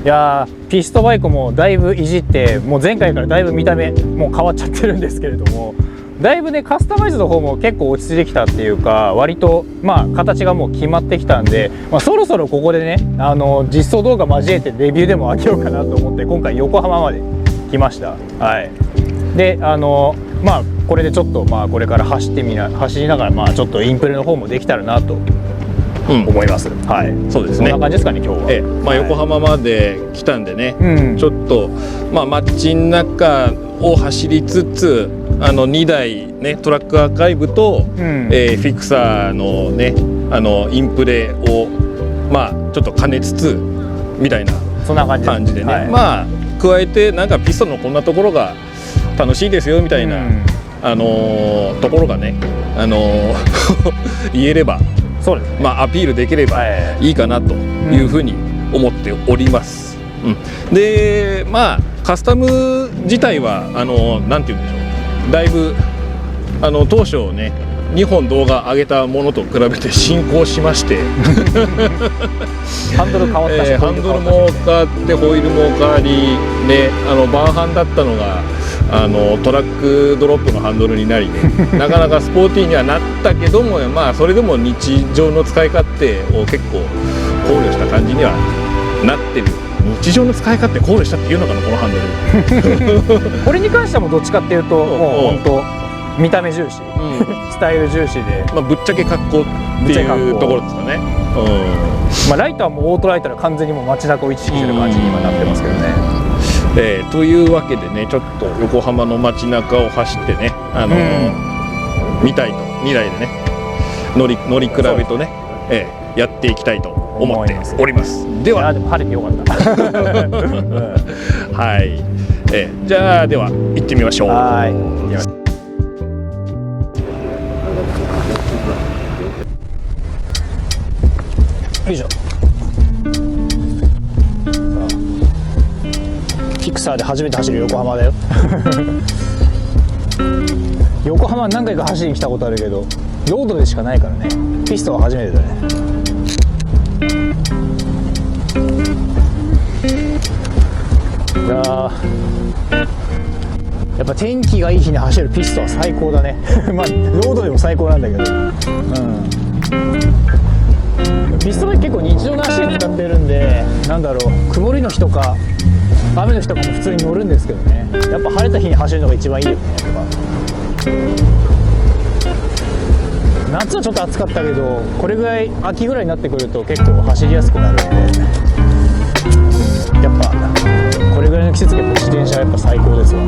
いやー、ピストバイクもだいぶいじって、もう前回からだいぶ見た目もう変わっちゃってるんですけれども、だいぶねカスタマイズの方も結構落ち着いてきたっていうか、割とまあ形がもう決まってきたんで、そろそろここでね実装動画交えてレビューでもあげようかなと思って今回横浜まで来ました。はい。でこれでちょっとこれから走りながらちょっとインプレの方もできたらなと思います。はい。そうですね。こんな感じですかね今日は。横浜まで来たんでね、ちょっと街の中を走りつつ2台ねトラックアーカイブと、フィクサーのねインプレをちょっと兼ねつつみたいなそんな感じでね、加えてなんかピストンのこんなところが楽しいですよみたいな、ところがね言えれば、そうですね、アピールできればいいかなというふうに思っております。でカスタム自体はなんて言うんでしょう、だいぶ当初ね2本動画上げたものと比べて進行しましてハンドル変わったし、ハンドルも変わってホイールも変わりね、バンハンだったのがトラックドロップのハンドルになりねなかなかスポーティーにはなったけどもそれでも日常の使い勝手を結構考慮した感じにはなってる。日常の使い勝手考慮したっていうのかなこのハンドルこれに関してはもうどっちかっていうともう本当見た目重視、スタイル重視で、ぶっちゃけ格好っていうところですかね。ライトはもうオートライトは完全にもう街中を意識してる感じに今なってますけどね。というわけでねちょっと横浜の街中を走ってね見たいと2台でね乗り比べとね、やっていきたいと思っております。では、でも晴れてよかったはい、じゃあでは行ってみましょう。はい。よいしょ。フィクサーで初めて走る横浜だよ横浜何回か走りに来たことあるけどロードでしかないからね、ピストは初めてだね。いややっぱ天気がいい日に走るピストは最高だねロードでも最高なんだけど、ピストバイク結構日常の足で使ってるんで、曇りの日とか雨の日とかも普通に乗るんですけどね、やっぱ晴れた日に走るのが一番いいよね。夏はちょっと暑かったけどこれぐらい秋ぐらいになってくると結構走りやすくなるんで、やっぱこれぐらいの季節結構自転車はやっぱ最高ですわ。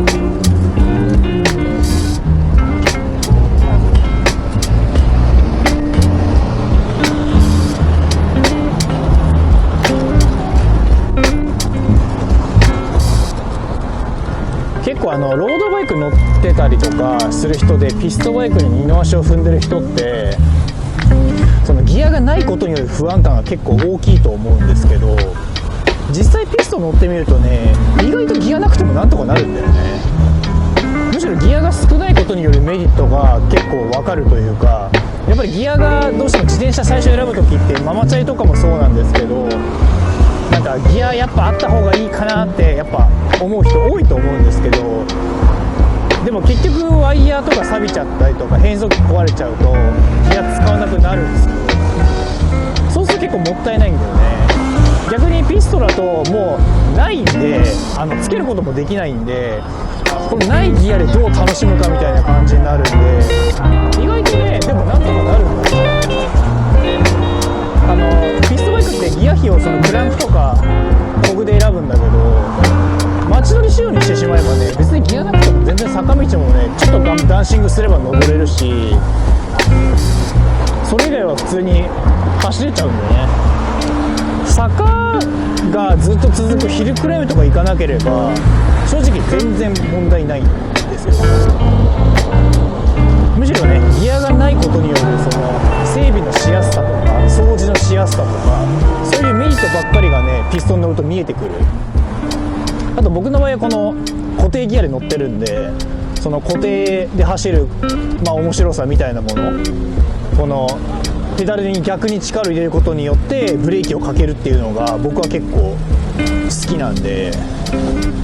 結構ロードバイク乗ってたりとかする人でピストバイクに二の足を踏んでる人ってそのギアがないことによる不安感が結構大きいと思うんですけど、実際ピスト乗ってみるとね意外とギアなくてもなんとかなるんだよね。むしろギアが少ないことによるメリットが結構わかるというか、やっぱりギアがどうしても自転車最初選ぶ時ってママチャリとかもそうなんですけど、ギアやっぱあった方がいいかなってやっぱ思う人多いと思うんですけど、でも結局ワイヤーとか錆びちゃったりとか変速機壊れちゃうとギア使わなくなるんですよ。そうすると結構もったいないんだよね。逆にピストだともうないんでつけることもできないんで、このないギアでどう楽しむかみたいな感じになるんで、意外とねでもなんとかなるんだよね。ピストバイクってギア比をそのクランクとかコグで選ぶんだけど、街乗り仕様にしてしまえばね別にギアなくても全然坂道もねちょっとダンシングすれば登れるし、それ以外は普通に走れちゃうんでね。坂がずっと続くヒルクライムとか行かなければ正直全然問題ないんですよ。むしろねギアがないことによるその整備のしやすさとか掃除のしやすさとかそういうメリットばっかりがねピストン乗ると見えてくる。あと僕の場合はこの固定ギアで乗ってるんで、その固定で走る面白さみたいなもの、このペダルに逆に力を入れることによってブレーキをかけるっていうのが僕は結構好きなんで、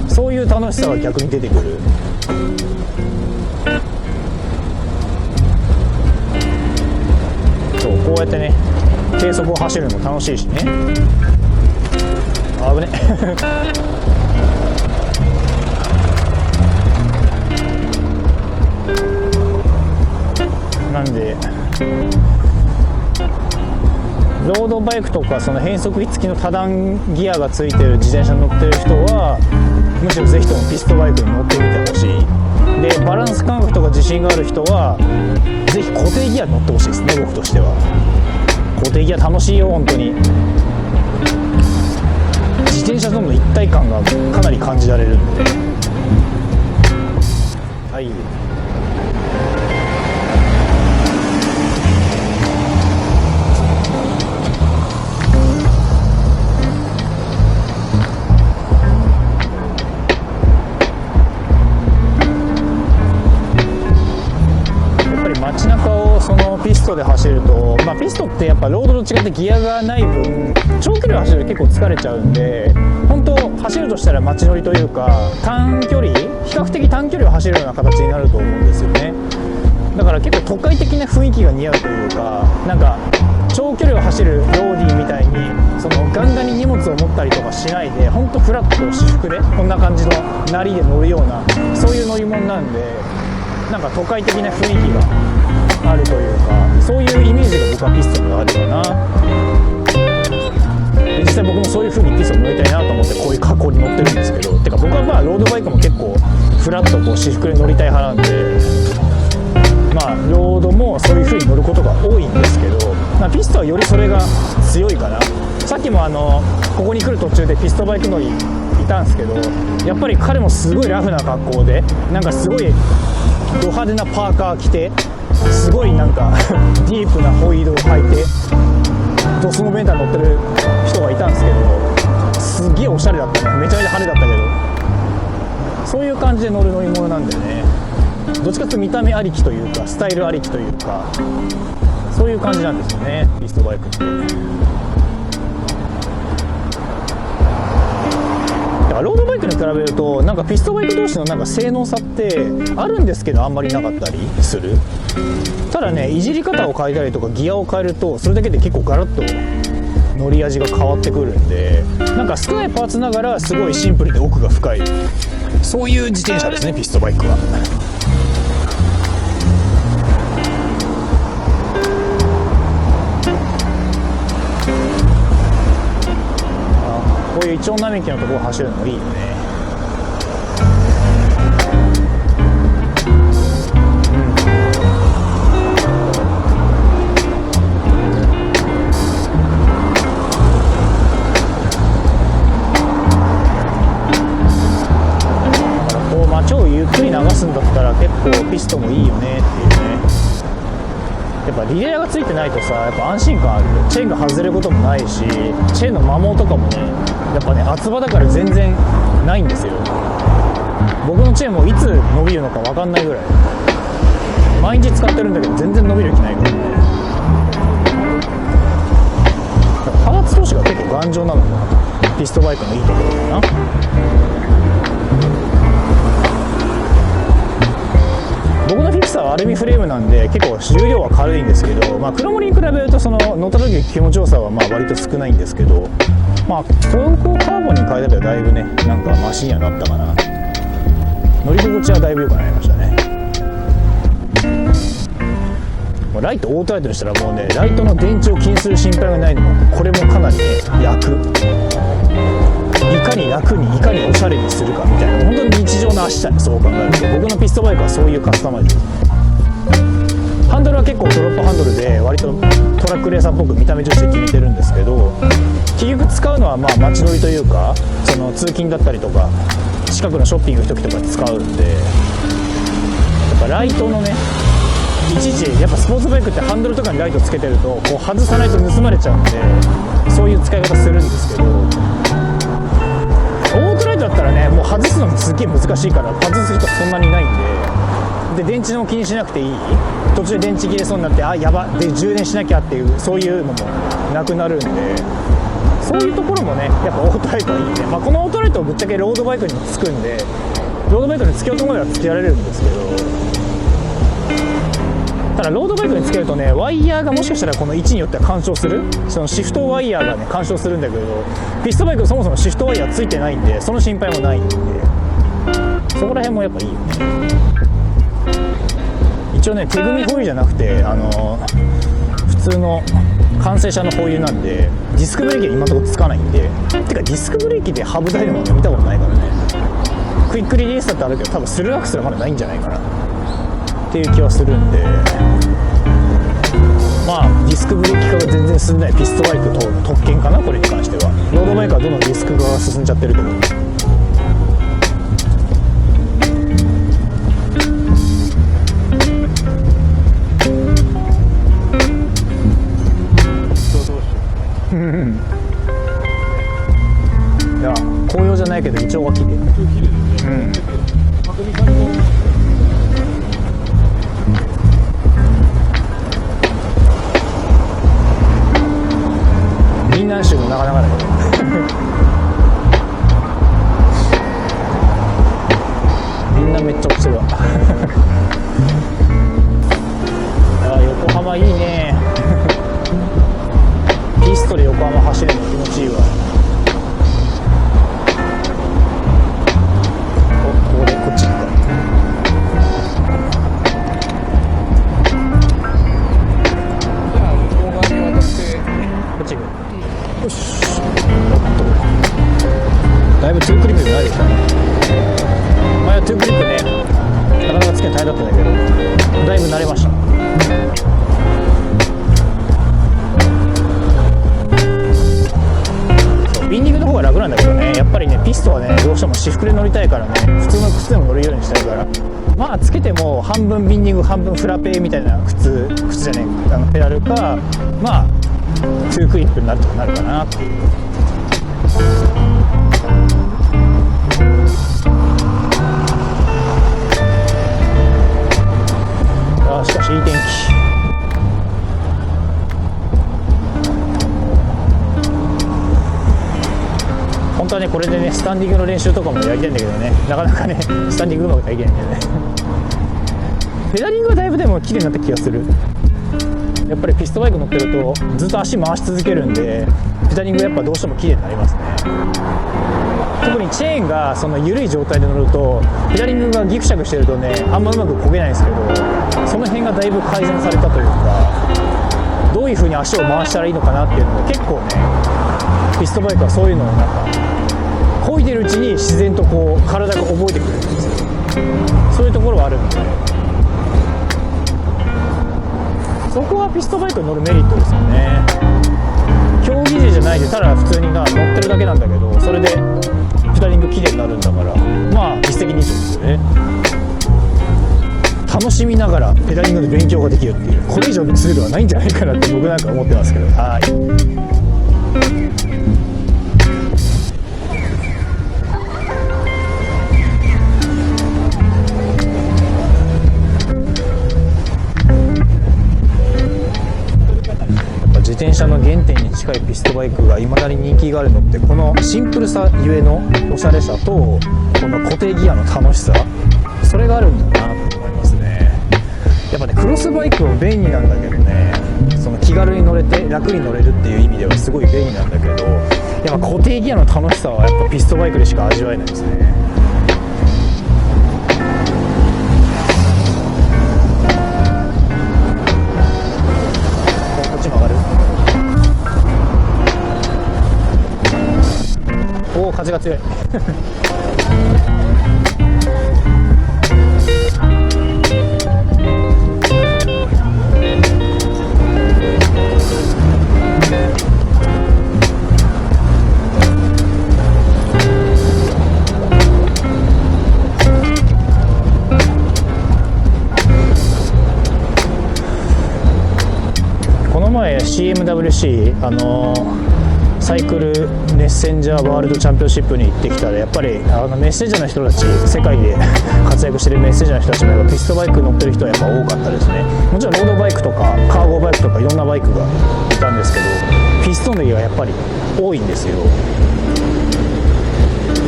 そういう楽しさが逆に出てくる。そう、こうやってね低速を走るのも楽しいしね。あぶねなんでロードバイクとかその変速機付きの多段ギアがついてる自転車に乗ってる人はむしろぜひともピストバイクに乗ってみてほしい。でバランス感覚とか自信がある人はぜひ固定ギアに乗ってほしいですね。僕としては固定ギア楽しいよ本当に。自転車との一体感がかなり感じられるんで、はい。街中をそのピストで走ると、ピストってやっぱロードと違ってギアがない分長距離を走ると結構疲れちゃうんで、本当走るとしたら街乗りというか短距離、比較的短距離を走るような形になると思うんですよね。だから結構都会的な雰囲気が似合うというか、なんか長距離を走るローディーみたいにそのガンガンに荷物を持ったりとかしないで、本当フラット私服でこんな感じのなりで乗るようなそういう乗り物なんで、なんか都会的な雰囲気があるというか、そういうイメージが僕はピストにはあるかな。で実際僕もそういう風にピストに乗りたいなと思ってこういう格好に乗ってるんですけど、てか僕はロードバイクも結構フラッとこう私服で乗りたい派なんで、ロードもそういう風に乗ることが多いんですけど、ピストはよりそれが強いかな。さっきもここに来る途中でピストバイク乗りいたんですけど、やっぱり彼もすごいラフな格好で、なんかすごいド派手なパーカー着て、すごいなんかディープなホイールを履いてドスモベンター乗ってる人がいたんですけど、すっげえおしゃれだったね。めちゃめちゃ派手だったけど、そういう感じで乗る乗り物なんだよね。どっちかというと見た目ありきというかスタイルありきというか、そういう感じなんですよね、ピストバイクって。ロードバイクに比べるとなんかピストバイク同士のなんか性能差ってあるんですけど、あんまりなかったりする。ただね、いじり方を変えたりとかギアを変えるとそれだけで結構ガラッと乗り味が変わってくるんで、なんか少ないパーツながらすごいシンプルで奥が深い、そういう自転車ですね、ピストバイクは。こういうイチョウ並木のところを走るのもいいよね。だからこう街をゆっくり流すんだったら結構ピストもいいよねっていうね。やっぱリレーがついてないとさ、やっぱ安心感ある。チェーンが外れることもないし、チェーンの摩耗とかもね、やっぱね厚葉だから全然ないんですよ。僕のチェーンもいつ伸びるのか分かんないぐらい、毎日使ってるんだけど全然伸びる気ないからね。パーツ同士が結構頑丈なのがピストバイクのいいところだな。僕のフィクサーはアルミフレームなんで結構重量は軽いんですけど、黒森に比べるとその乗った時の気持ちよさは割と少ないんですけど、これをこうカーボンに変えたらだいぶね、なんかマシにはなったかな。乗り心地はだいぶ良くなりましたね。ライトオートライトにしたらもうね、ライトの電池を気にする心配がないのもこれもかなりね楽。いかに楽にいかにおしゃれにするかみたいな、本当に日常の足だね。そう考えると僕のピストバイクはそういうカスタマイズ。ハンドルは結構ドロップハンドルで割とトラックレーサーっぽく見た目重視で決めてるんですけど、結局使うのは街乗りというか、その通勤だったりとか近くのショッピング行く時とかに使うんで、やっぱライトのね、いちいちやっぱスポーツバイクってハンドルとかにライトつけてるとこう外さないと盗まれちゃうんで、そういう使い方するんですけど、オートライトだったらね、もう外すのもすっげえ難しいから外す人そんなにないんで、電池の気にしなくていい。途中で電池切れそうになってやばで充電しなきゃっていう、そういうのもなくなるんで、そういうところもねやっぱオートライトはいいね。このオートライトをぶっちゃけロードバイクにもつくんで、ロードバイクにつけようと思えばつけられるんですけど、ただロードバイクにつけるとね、ワイヤーがもしかしたらこの位置によっては干渉する、そのシフトワイヤーがね干渉するんだけど、ピストバイクそもそもシフトワイヤーついてないんで、その心配もないんで、そこら辺もやっぱいいよね。一応ね手組みホイールじゃなくて普通の完成車のホイールなんで、ディスクブレーキは今のところつかないんで、てかディスクブレーキでハブ台のもの見たことないからね。クイックリリースだってあるけど、多分スルーアクセルはまだないんじゃないかなっていう気はするんで、ディスクブレーキ化が全然進んでないピストバイクと特権かな、これに関しては。ロードバイクはどんどんディスク化が進んじゃってるけど、いや紅葉じゃないけどイチョウが綺麗。雲南州もなかなかだけどみんなめっちゃ落ちてるわ横浜いいねピストで横浜走るの気持ちいいわ。こっち行くか。じゃあ向こう側に渡ってこっち行く。よし。だいぶトゥークリップに慣れてきたね。前はトゥークリップね、なかなかつけるの大変だったんだけど、だいぶ慣れました。ビンディングの方が楽なんだけどね、やっぱりねピストはねどうしても私服で乗りたいからね、普通の靴でも乗れるようにしたいから、つけても半分ビンディング半分フラペみたいな靴じゃねえペダルか、トゥークリップになるかなっていう。しかしいい天気。本当はねこれでねスタンディングの練習とかもやりたいんだけどね、なかなかねスタンディングうまくいけないんだよねペダリングはだいぶでも綺麗になった気がする。やっぱりピストバイク乗ってるとずっと足回し続けるんで、ペダリングやっぱどうしても綺麗になりますね。特にチェーンがその緩い状態で乗ると、ペダリングがギクシャクしてるとねあんまうまく漕げないんですけど、その辺がだいぶ改善されたというか、どういう風に足を回したらいいのかなっていうのが結構ね、ピストバイクはそういうのをなんか漕いでるうちに自然とこう体が覚えてくるんですよ。そういうところはあるんで、そこはピストバイクに乗るメリットですよね。競技勢じゃないでただ普通に乗ってるだけなんだけど、それでペダリング綺麗になるんだから、実績認証ですよね。楽しみながらペダリングの勉強ができるっていう、これ以上のツールはないんじゃないかなって僕なんか思ってますけど、はい。自転車の原点に近いピストバイクがいまだに人気があるのって、このシンプルさゆえのおしゃれさと、この固定ギアの楽しさ、それがあるんだなと思いますね。やっぱねクロスバイクも便利なんだけどね、その気軽に乗れて楽に乗れるっていう意味ではすごい便利なんだけど、やっぱ固定ギアの楽しさはやっぱピストバイクでしか味わえないですね。こっち曲がる。おお、風が強いこの前 CMWC、サイクルメッセンジャーワールドチャンピオンシップに行ってきたら、やっぱりメッセンジャーの人たち、世界で活躍してるメッセンジャーの人たちもやっぱピストバイク乗ってる人はやっぱ多かったですね。もちろんロードバイクとかカーゴバイクとかいろんなバイクがいたんですけど、ピピストンのギアがやっぱり多いんですよ。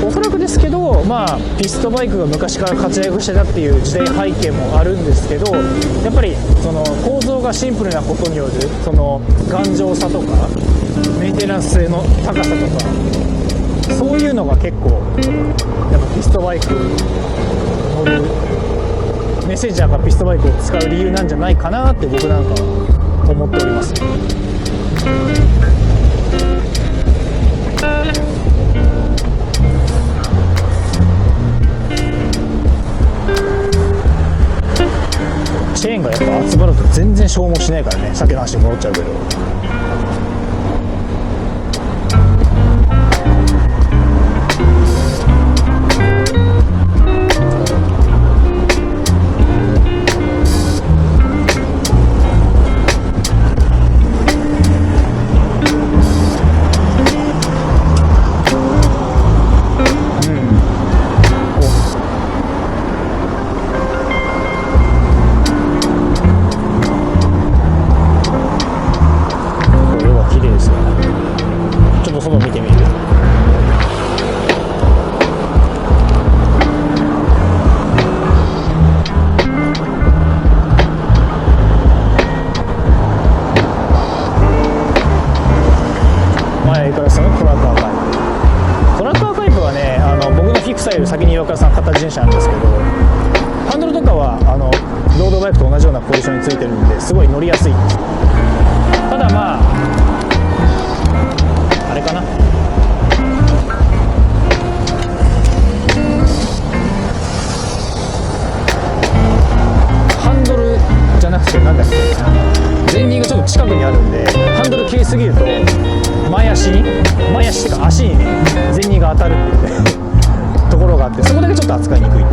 おそらくですけど、ピストバイクが昔から活躍してたっていう時代背景もあるんですけど、やっぱりその構造がシンプルなことによるその頑丈さとかメンテナンス性の高さとか、そういうのが結構やっぱピストバイク乗るメッセンジャーがピストバイクを使う理由なんじゃないかなって僕なんかは思っております。チェーンがやっぱ集まると全然消耗しないからね。さっきの話に戻っちゃうけど、先に岩倉さん片自転車なんですけど、ハンドルとかはロードバイクと同じようなポジションについてるんですごい乗りやすい。ただあれかな、ハンドルじゃなくてなんだっけ、前輪がちょっと近くにあるんで、ハンドル切りすぎると前足っていうか足にね前輪が当たるっていうねところがあって、そこだけちょっと扱いにくい。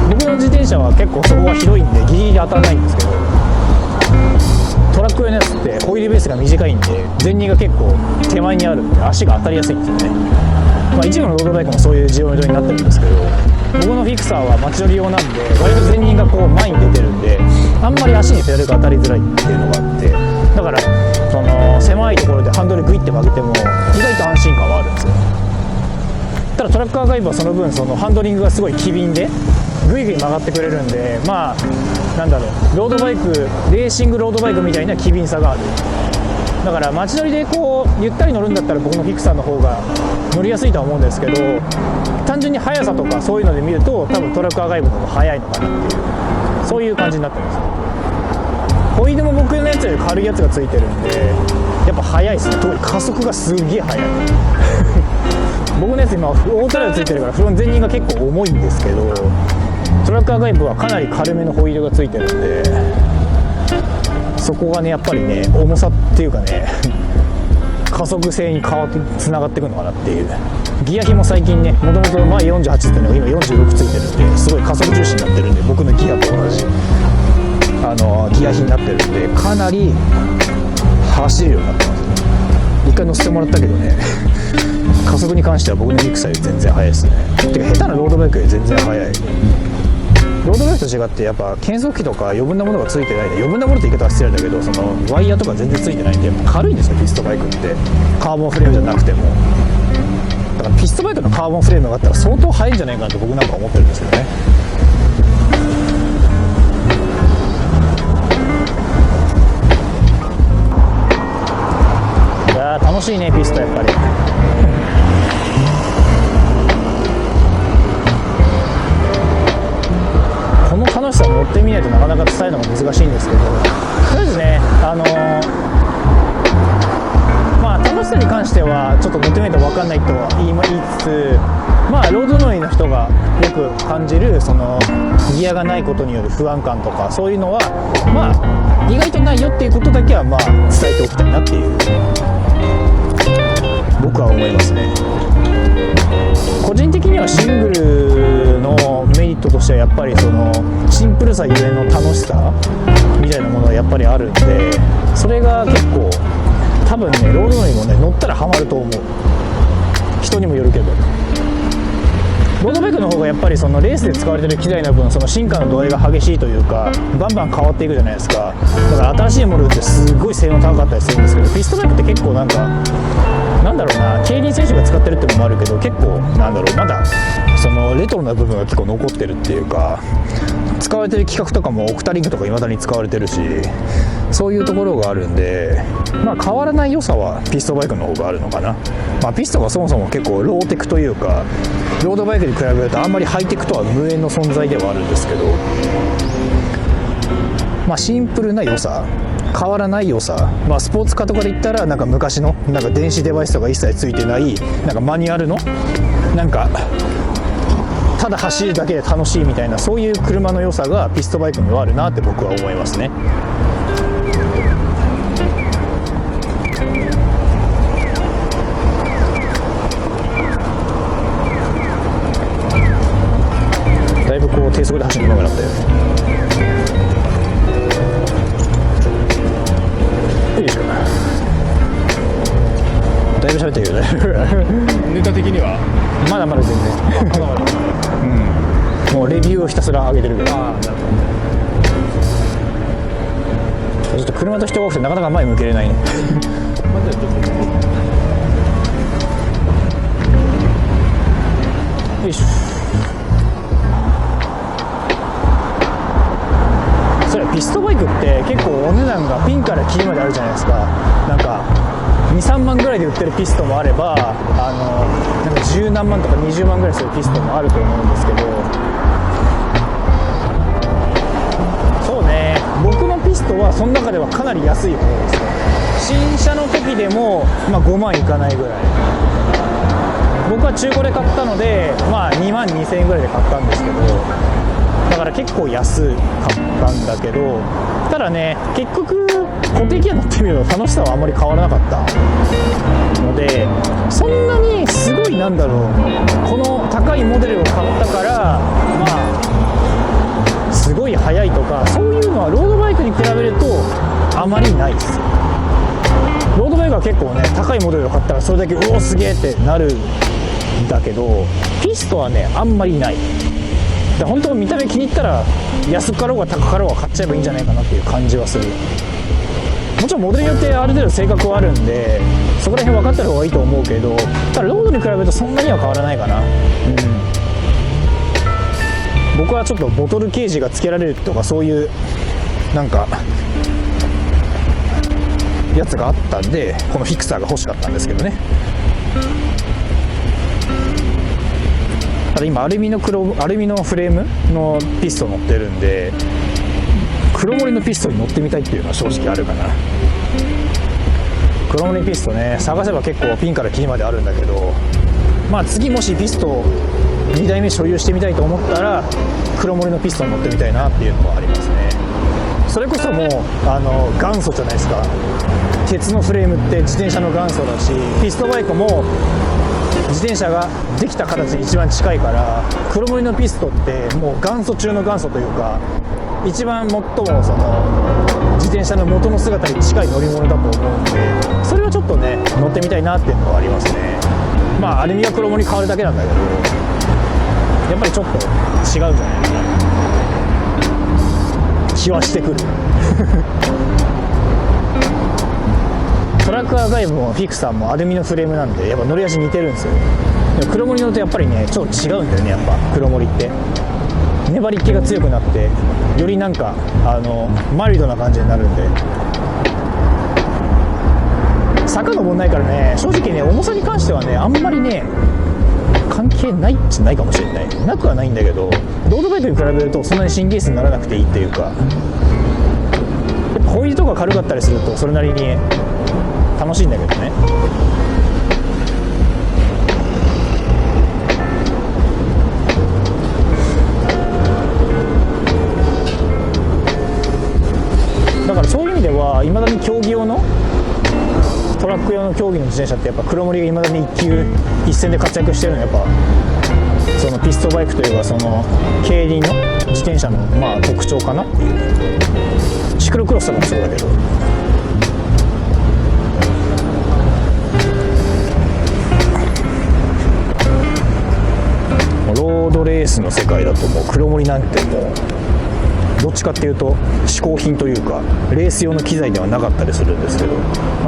僕の自転車は結構そこが広いんでギリギリ当たらないんですけど、トラック用のやつってホイールベースが短いんで前輪が結構手前にあるんで足が当たりやすいんですよね。一部のロードバイクもそういう需要になってるんですけど、僕のフィクサーは街乗り用なんで割と前輪がこう前に出てるんで、あんまり足にペダルが当たりづらいっていうのがあって、だからその狭いところでハンドルグイって曲げても意外と安心感はあるんですよ。ただトラックアーカイブはその分そのハンドリングがすごい機敏でグイグイ曲がってくれるんで、なんだろう、ロードバイク、レーシングロードバイクみたいな機敏さがある。だから街乗りでこうゆったり乗るんだったら僕のフィクサーの方が乗りやすいとは思うんですけど、単純に速さとかそういうので見ると多分トラックアーカイブの方が速いのかなっていう、そういう感じになってます。ホイールも僕のやつより軽いやつがついてるんでやっぱ速いですね。特に加速がすげえ速い僕のやつ今オートライドついてるからフロント前輪が結構重いんですけど、トラックアーカイブはかなり軽めのホイールがついてるんで、そこがねやっぱりね重さっていうかね加速性につながっていくのかなっていう。ギア比も最近ね、もともと前48っていうのが今46ついてるんで、すごい加速重視になってるんで、僕のギアと同じギア比になってるんでかなり走るようになってます。一回乗せてもらったけどね加速に関しては僕のフィクサーより全然速いですね。てか下手なロードバイクより全然速い。ロードバイクと違ってやっぱ減速機とか余分なものがついてないで、余分なものって言い方は失礼だけど、そのワイヤーとか全然ついてないんでやっぱ軽いんですよピストバイクって。カーボンフレームじゃなくても、だからピストバイクのカーボンフレームがあったら相当速いんじゃないかなと僕なんか思ってるんですけどね。いやー楽しいねピストやっぱり。この楽しさを乗ってみないとなかなか伝えるのが難しいんですけど、とりあえずね楽しさに関してはちょっと乗ってみないと分かんないとは言いつつ、ロード乗りの人がよく感じるそのギアがないことによる不安感とか、そういうのは意外とないよっていうことだけは伝えておきたいなっていう僕は思いますね。個人的にはシングルのメリットとしてはやっぱりそのシンプルさゆえの楽しさみたいなものはやっぱりあるんで、それが結構多分ねロード乗りもね乗ったらハマると思う。人にもよるけど、ロードバイクの方がやっぱりそのレースで使われてる機材の分、その進化の度合いが激しいというか、バンバン変わっていくじゃないですか。だから新しいモデルってすごい性能高かったりするんですけど、ピストバイクって結構なんかなんだろうな、競輪選手が使ってるっていうのもあるけど、結構なんだろう、まだそのレトロな部分が結構残ってるっていうか、使われてる規格とかもオクタリングとか未だに使われてるし、そういうところがあるんで、まあ変わらない良さはピストバイクの方があるのかな。まあピストがそもそも結構ローテクというか、ロードバイクに比べるとあんまりハイテクとは無縁の存在ではあるんですけど、まあシンプルな良さ、変わらない良さ、まあスポーツカーとかで言ったらなんか昔のなんか電子デバイスとか一切ついてないなんかマニュアルのなんかただ走るだけで楽しいみたいな、そういう車の良さがピストバイクにはあるなって僕は思いますね。だいぶこう低速で走るのがなったよね。よいしょ。だいぶ喋ったけどねネタ的にはまだまだ全然もうレビューをひたすら上げてるけど、ちょっと車と人が多くてなかなか前向けれないねよいしょ。それはピストバイクって結構お値段がピンからキリまであるじゃないですか。なんか 2,3 万ぐらいで売ってるピストもあれば、なんか10何万とか20万ぐらいするピストもあると思うんですけど、そうね、僕のピストはその中ではかなり安い方ですよ。新車の時でも、まあ、5万いかないぐらい。僕は中古で買ったので、まあ、2万2000円ぐらいで買ったんですけど、だから結構安かったんだけど、ただね、結局固定ギア乗ってみると楽しさはあんまり変わらなかったので、そんなにすごいなんだろう、この高いモデルを買ったからまあすごい速いとか、そういうのはロードバイクに比べるとあまりないです。ロードバイクは結構ね、高いモデルを買ったらそれだけうおすげえってなるんだけど、ピストはねあんまりない。で本当見た目気に入ったら安かろうが高かろうが買っちゃえばいいんじゃないかなっていう感じはする。もちろんモデルによってある程度性格はあるんで、そこら辺分かってる方がいいと思うけど、ただロードに比べるとそんなには変わらないかな。僕はちょっとボトルケージがつけられるとかそういうなんかやつがあったんで、このフィクサーが欲しかったんですけどね。ただ今アルミのフレームのピスト乗ってるんで、黒森のピストに乗ってみたいっていうのは正直あるかな。黒森ピストね、探せば結構ピンからキリまであるんだけど、まあ次もしピスト2台目所有してみたいと思ったら黒森のピストに乗ってみたいなっていうのはありますね。それこそもう元祖じゃないですか。鉄のフレームって自転車の元祖だし、ピストバイクも自転車ができた形に一番近いから、黒森のピストってもう元祖中の元祖というか、一番最もその自転車の元の姿に近い乗り物だと思うんで、それはちょっとね乗ってみたいなっていうのはありますね。まあアルミが黒森に変わるだけなんだけど、やっぱりちょっと違うんじゃないかな気はしてくるトラックアーカイブもフィクサーもアルミのフレームなんで、やっぱ乗り味似てるんですよ。でも黒森乗るとやっぱりねちょっと違うんだよね。やっぱ黒森って粘り気が強くなって、よりなんかマイルドな感じになるんで、坂登んないからね、正直ね重さに関してはねあんまりね関係ないっちゃないかもしれない。なくはないんだけど、ロードバイクに比べるとそんなに神経質にならなくていいっていうか、ホイールとか軽かったりするとそれなりに楽しいんだけどね。だからそういう意味ではいまだに競技用のトラック用の競技の自転車ってやっぱ黒森がいまだに一級一線で活躍してるのはやっぱそのピストバイクというかその競輪の自転車のまあ特徴かなっていう。シクロクロスとかもそうだけど、ロロードレースの世界だともう黒森なんてもうどっちかっていうと嗜好品というかレース用の機材ではなかったりするんですけど、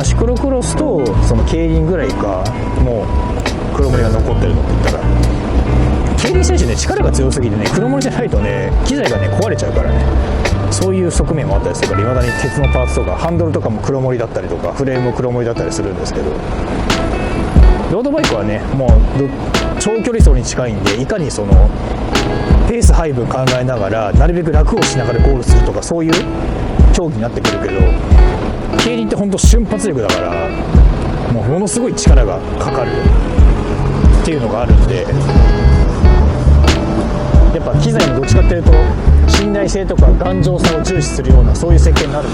シクロクロスとその競輪ぐらいかもう黒森が残ってるのって言ったら、競輪選手ね力が強すぎてね黒森じゃないとね機材がね壊れちゃうからね、そういう側面もあったりするから、いまだに鉄のパーツとかハンドルとかも黒森だったりとかフレームも黒森だったりするんですけど、ロードバイクはねもう長距離走に近いんで、いかにそのペース配分考えながらなるべく楽をしながらゴールするとか、そういう競技になってくるけど、競輪って本当瞬発力だからもうものすごい力がかかるっていうのがあるんで、やっぱ機材もどっちかっていうと信頼性とか頑丈さを重視するようなそういう設計になる。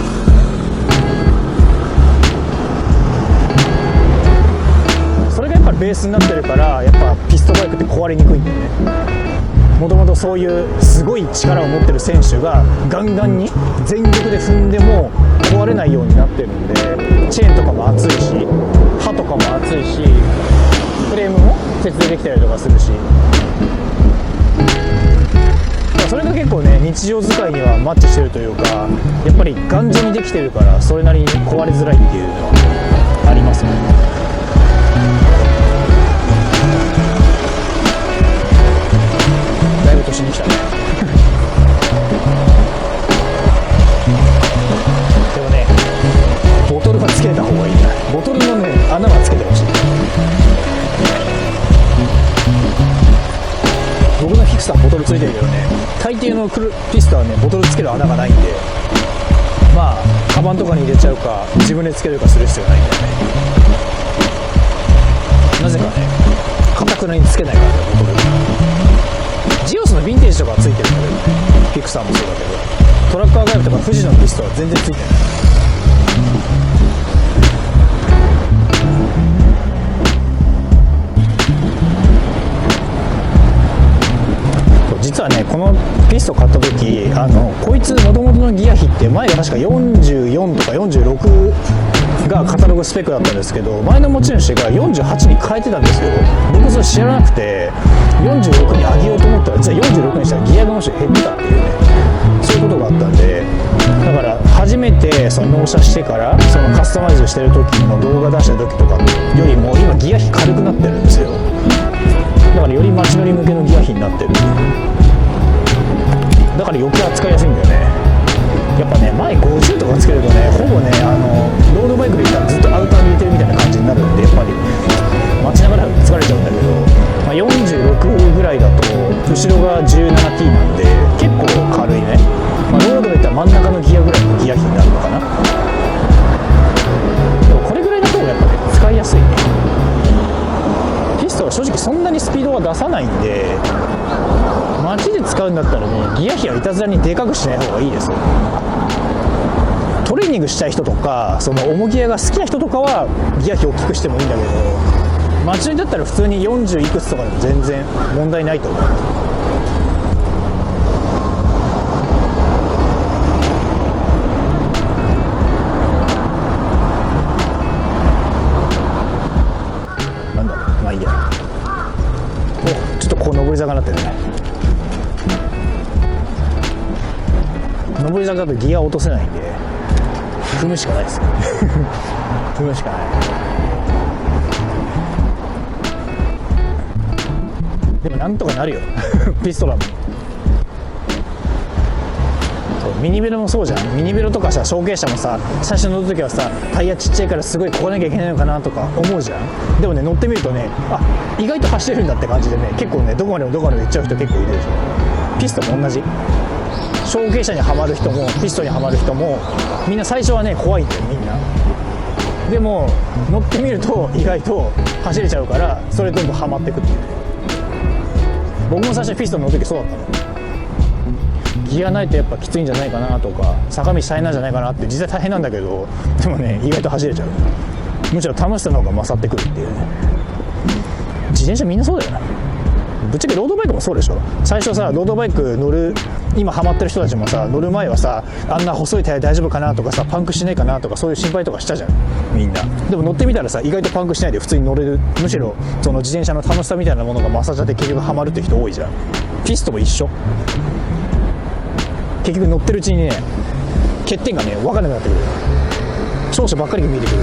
それがやっぱりベースになってるから、やっぱピストバイクって壊れにくいんだよね。もともとそういうすごい力を持ってる選手がガンガンに全力で踏んでも壊れないようになってるんで、チェーンとかも厚いし刃とかも厚いしフレームも鉄でできたりとかするし、それが結構ね日常使いにはマッチしてるというか、やっぱり頑丈にできてるからそれなりに壊れづらいっていうのはありますよね。だいぶ年に来たねでもねボトルはつけた方がいいな。ボトルのね穴はつけてほしい。僕のフィクサーボトルついてるけどね、大抵のピストはねボトルつける穴がないんで、まあカバンとかに入れちゃうか自分でつけるかする必要ないんだよね。なぜかねかたくなにつけないからねボトル。ジオスのヴィンテージとかはついてるんだけどね、フィクサーもそうだけど、トラッカーガイブとか富士のピストは全然ついてない。実はねこのピスト買った時こいつ元々のギア比って前が確か44とか46がカタログスペックだったんですけど、前の持ち主が48に変えてたんですよ。僕それ知らなくて46に上げようと思ったら実は46にしたらギアがもし減ってたっていうね、そういうことがあったんで、だから初めてその納車してからそのカスタマイズしてる時の動画出した時とかよりも今ギア比軽くなってるんですよ。だからより街乗り向けのギア比になってる。だから余計扱いやすいんだよね。やっぱね前50とかつけるとねほぼねロードバイクで言ったらずっとアウターに入れてるみたいな感じになるんで、やっぱり待ちながら疲れちゃうんだけど、46ぐらいだと後ろが 17T なんで結構軽いね。ロードで言ったら真ん中のギアぐらいのギア比になるのかな。でもこれぐらいの方がやっぱね使いやすいね。ピストは正直そんなにスピードは出さないんで、街で使うんだったらねギア比はいたずらにでかくしない方がいいですよ。トレーニングしたい人とかその重ギアが好きな人とかはギア比大きくしてもいいんだけど、街乗りだったら普通に40いくつとかでも全然問題ないと思う。なんだろう、まあいいや。お、ちょっとこう上り坂になってるね。上り坂だとギア落とせないんで踏むしかないですよ踏むしかない。でもなんとかなるよピストラもそうミニベロもそうじゃん。ミニベロとかさ小径車もさ最初乗るときはさタイヤちっちゃいからすごいこがなきゃいけないのかなとか思うじゃん。でもね乗ってみるとね意外と走れるんだって感じでね、結構ねどこまでも行っちゃう人結構いるでしょ。ピストも同じ。小径車にはまる人もピストにはまる人もみんな最初はね怖いんだよみんな。でも乗ってみると意外と走れちゃうからそれどんどんはまってくっていう。僕も最初ピスト乗る時そうだったの。ギアないとやっぱきついんじゃないかなとか坂道大変なんじゃないかなって実際大変なんだけど、でもね意外と走れちゃう。むしろ楽しさの方が勝ってくるっていうね。自転車みんなそうだよな。ぶっちゃけロードバイクもそうでしょ。最初さロードバイク乗る今ハマってる人たちもさ、乗る前はさ、あんな細いタイヤ大丈夫かなとかさ、パンクしないかなとか、そういう心配とかしたじゃんみんな。でも乗ってみたらさ、意外とパンクしないで普通に乗れる。むしろその自転車の楽しさみたいなものがマッサージャーで結局ハマるって人多いじゃん。ピストも一緒。結局乗ってるうちにね、欠点がね分かんなくなってくる。長所ばっかりが見えてくる。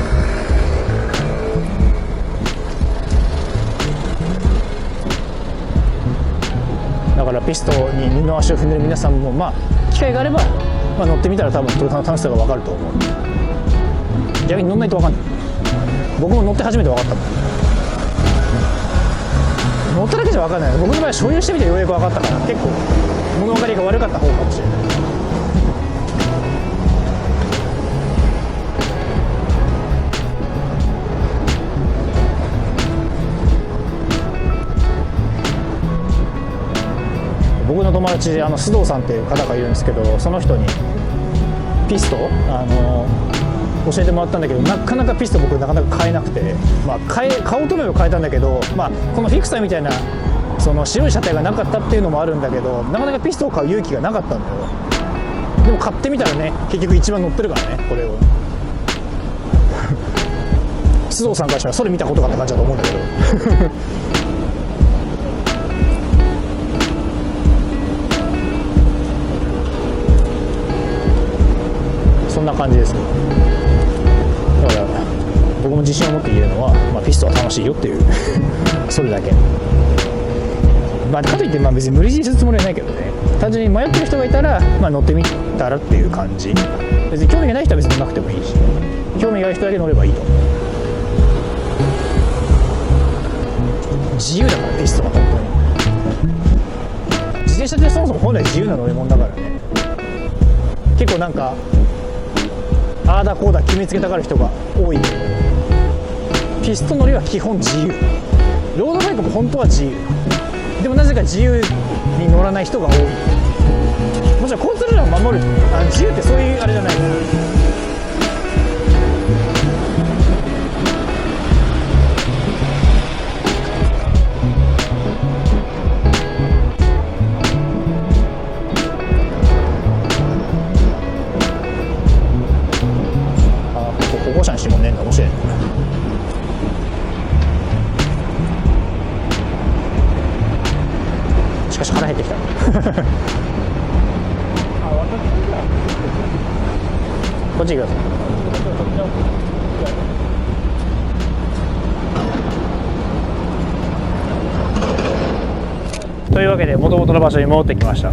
だからピストに二の足を踏んでる皆さんも、まあ機会があれば、まあ、乗ってみたら多分トヨタの楽しさが分かると思う。逆に乗んないと分かんない。僕も乗って初めて分かったもん。乗っただけじゃ分かんない。僕の場合所有してみてようやく分かったから、結構物分かりが悪かった方かもしれない。僕の友達須藤さんっていう方がいるんですけど、その人にピスト教えてもらったんだけど、なかなかピスト僕なかなか買えなくて、まあ、買おうと思えば買えたんだけど、まあ、このフィクサーみたいなその白い車体がなかったっていうのもあるんだけど、なかなかピストを買う勇気がなかったんだよ。でも買ってみたらね、結局一番乗ってるからね、これを須藤さんからしたらそれ見たことかって感じだと思うんだけどそんな感じですね。だから僕も自信を持って言えるのは、まあ、ピストは楽しいよっていうそれだけ。まあ、かといってまあ別に無理強いするつもりはないけどね。単純に迷ってる人がいたら、まあ、乗ってみたらっていう感じ。別に興味がない人は別に乗らなくてもいいし、興味がある人だけ乗ればいいと思う。自由だからピストは本当に。自転車ってそもそも本来自由な乗り物だからね。結構なんかああだこうだ決めつけたがる人が多いけど、ピスト乗りは基本自由。ロードバイクも本当は自由。でもなぜか自由に乗らない人が多い。もちろん交通ルールを守る、自由ってそういうあれじゃないから。歩行者にしてもねえんだ、面白いね。しかし腹減ってきたこっち行ください。というわけで元々の場所に戻ってきました。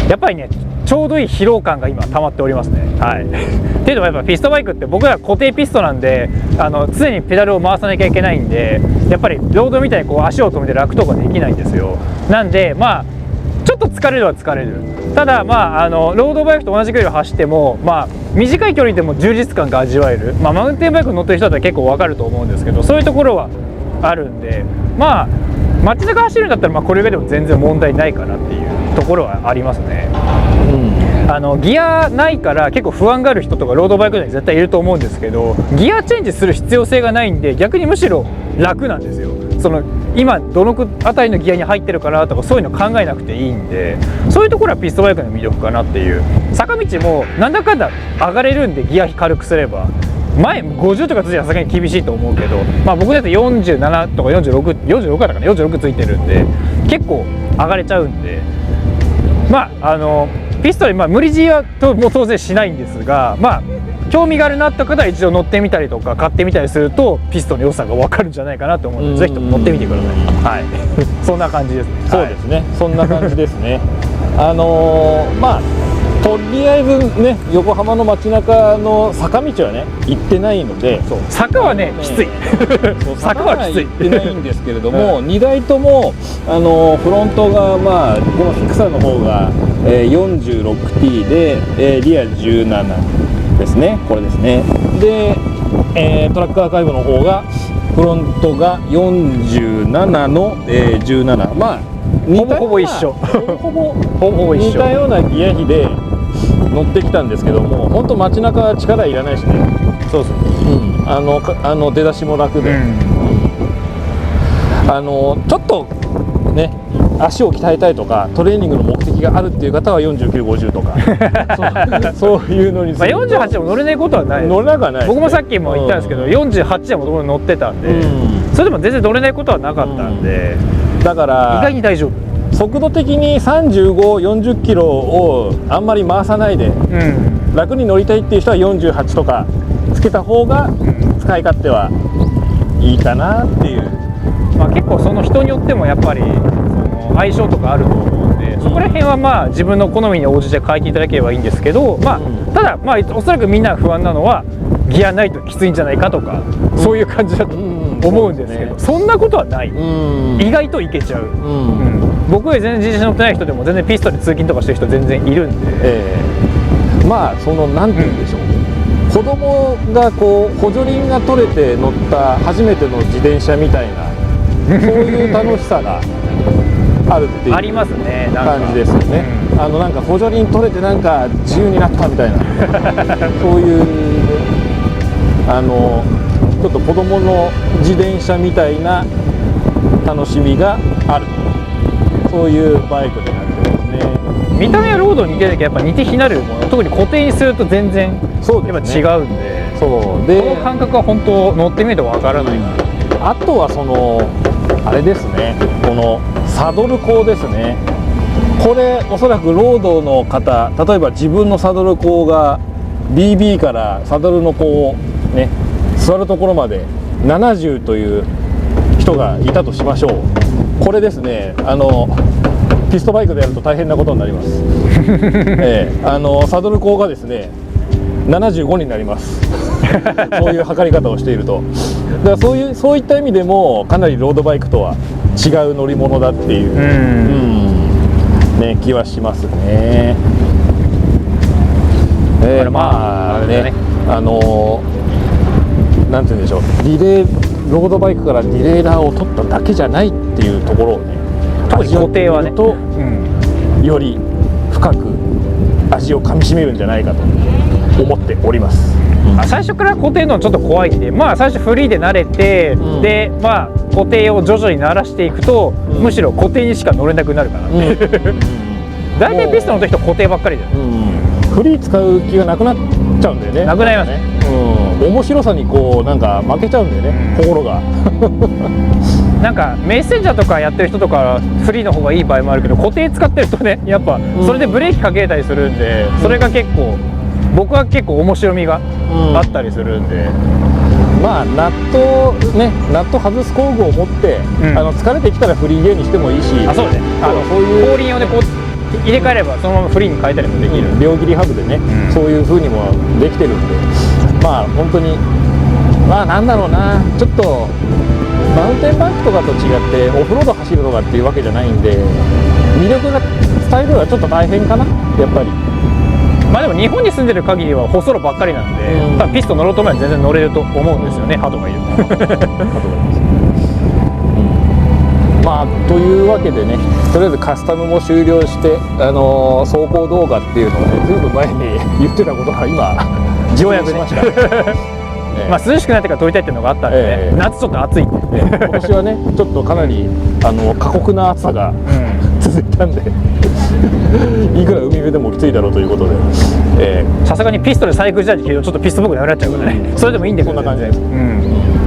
やっぱりね、ちょうどいい疲労感が今溜まっておりますね。はい。っていうのはやっぱピストバイクって僕ら固定ピストなんで、常にペダルを回さなきゃいけないんで、やっぱりロードみたいにこう足を止めて楽とかできないんですよ。なんでまあちょっと疲れるは疲れる。ただまあロードバイクと同じ距離を走っても、まあ短い距離でも充実感が味わえる。まあマウンテンバイク乗ってる人だったら結構わかると思うんですけど、そういうところはあるんで、まあ街中走るんだったらまあこれぐらいでも全然問題ないかなっていうところはありますね。ギアないから結構不安がある人とかロードバイクには絶対いると思うんですけど、ギアチェンジする必要性がないんで、逆にむしろ楽なんですよ。その今どのあたりのギアに入ってるかなとかそういうの考えなくていいんで、そういうところはピストバイクの魅力かなっていう。坂道もなんだかんだ上がれるんで、ギア軽くすれば。前50とかついてはさすがに厳しいと思うけど、まあ僕だって47とか46だったかな、46ついてるんで結構上がれちゃうんで、まあピストにまあ無理強いはもう当然しないんですが、まあ興味があるなって方は一度乗ってみたりとか買ってみたりするとピストの良さが分かるんじゃないかなと思うので、ぜひとも乗ってみてください。はいそんな感じですね。そうですね、そんな感じですね。まあとりあえずね、横浜の街中の坂道はね行ってないので、坂はねきつい坂はきつい行ってないんですけれども、2台ともフロントがまあこのフィクサーの方が、46T で、リア17ですね、これですね。で、トラックアーカイブの方がフロントが47の、17、まあほぼ一緒、ほぼ似たようなギア比で乗ってきたんですけども、本当街中は力いらないしね。そうそう、出だしも楽で、ちょっとね、足を鍛えたいとかトレーニングの目的があるっていう方は4950とかそういうのにまあ48でも乗れないことはないです。乗れなくはないですね。僕もさっきも言ったんですけど、48でも僕も乗ってたんで、それでも全然乗れないことはなかったんで、だから意外に大丈夫。速度的に35、40キロをあんまり回さないで、楽に乗りたいっていう人は48とかつけた方が使い勝手はいいかなっていう。まあ、結構その人によってもやっぱりその相性とかあると思うんで、そこら辺はまあ自分の好みに応じて変えていただければいいんですけど、まあ、ただまあおそらくみんな不安なのはギアないときついんじゃないかとか、そういう感じだと思うんですけど、そんなことはない、意外といけちゃう、僕より全然自転車乗ってない人でも全然ピストで通勤とかしてる人全然いるんで、まあそのなんて言うんでしょう、子供がこう補助輪が取れて乗った初めての自転車みたいなそういう楽しさがあるっていうありますね、なんか感じですよね。なんか補助輪取れてなんか自由になったみたいなそういうちょっと子供の自転車みたいな楽しみがある、そういうバイクになってますね。見た目はロードに似てるけどやっぱ似て非なるもの、特に固定にすると全然そうですね、やっぱ違うんで、そうでこの感覚は本当乗ってみるとわからない、あとはそのあれですね、このサドル高ですね。これおそらくロードの方、例えば自分のサドル高が BB からサドルのこうね座るところまで70という人がいたとしましょう。これですね、ピストバイクでやると大変なことになります、サドル高がですね75になりますそういう測り方をしていると。だからそういった意味でもかなりロードバイクとは違う乗り物だっていう、ね、気はしますね。まあね、なんて言うんでしょう、ロードバイクからディレイラーを取っただけじゃないっていうところをね、特に固定はねと、より深く味をかみしめるんじゃないかと思っております。最初から固定のちょっと怖いんで、まあ最初フリーで慣れて、でまあ固定を徐々に慣らしていくと、むしろ固定にしか乗れなくなるかなって大体ピストの時と固定ばっかりじゃん、フリー使う気がなくなっちゃうんだよね。なくなりますね、面白さにこうなんか負けちゃうんだよね、心がなんかメッセンジャーとかやってる人とかフリーの方がいい場合もあるけど、固定使ってるとねやっぱそれでブレーキかけれたりするんで、それが結構僕は結構面白みがあったりするんで、まあナット外す工具を持って、疲れてきたらフリーゲーにしてもいいし、そうね、そういう後輪をねこう入れ替えればそのままフリーに変えたりもできる、両切りハブでね、そういう風にもできてるんで、まあ本当にまあなんだろうな、ちょっとマウンテンバイクとかと違ってオフロード走るとかっていうわけじゃないんで、魅力が伝えるのはちょっと大変かな、やっぱり。まあでも日本に住んでる限りは細路ばっかりなんで、多分ピスト乗ろうと思えば全然乗れると思うんですよね、ハトがいるまあというわけでね、とりあえずカスタムも終了して、走行動画っていうのをね、ずいぶん前に言ってたことが今ようやくねまあ涼しくなってから撮りたいっていうのがあったんでね、夏ちょっと暑いんで、今年はねちょっとかなり過酷な暑さが、続いたんでいくら海辺でもきついだろうということで、さすがにピストでサイクルジャージ着るとちょっとピストっぽくなくなっちゃうからね、それでもいいんで、こんな感じで、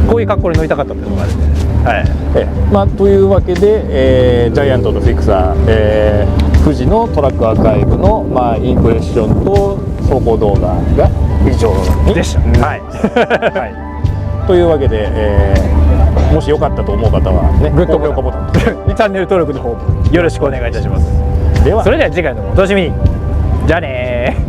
こういう格好に乗りたかったっていうのがあるんで、まあというわけで、ジャイアントとフィクサー、富士のトラックアーカイブの、まあ、インプレッションと走行動画が以上でした。はいというわけで、もしよかったと思う方はね、グッド高評価ボタンチャンネル登録の方もよろしくお願いいたします。ではそれでは次回のお楽しみに。じゃあねー。